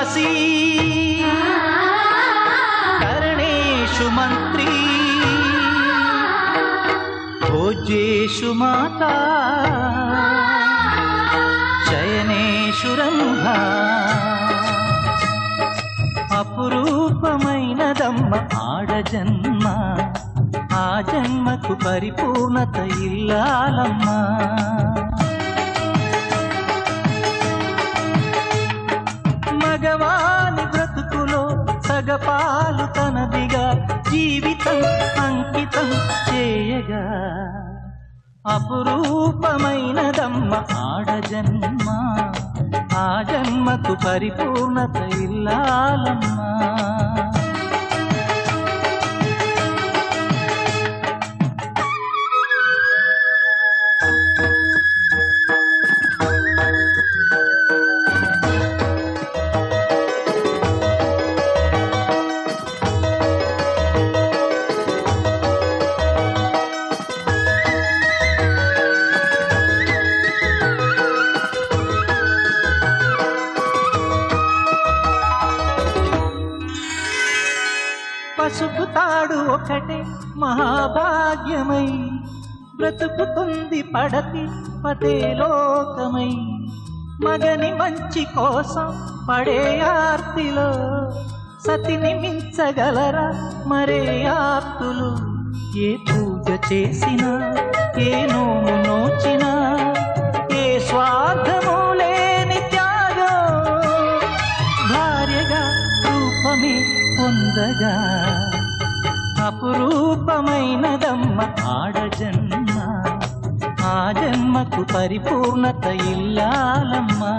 दासी करणेषु मंत्री भोजेषु माता शयनेषु रंभा అపురూపమైనదమ్మ ఆడజన్మ ఆ జన్మకు పరిపూర్ణత ఇల్లాలమ్మా మగవాని బ్రతుకులో సగపాలు తనదిగా జీవితం అంకితం చేయగా అపురూపమైనదమ్మ ఆడజన్మ ఆ జన్మకు పరిపూర్ణత ఇల్లాలమ్మా పసుపు తాడు ఒకటే మహాభాగ్యమై బ్రతుకుతుంది పడతి పదే లోకమై మగని మంచి కోసం పడే ఆర్తిలో సతిని మించగలరా మరే ఆర్తులు ఏ పూజ చేసినా ఏ నోము నోచినా ఏ స్వార్థము లేని త్యాగం భార్యగా రూపమే పొందగా అపురూపమైనదమ్మ ఆడజన్మ ఆ జన్మకు పరిపూర్ణత ఇల్లాలమ్మా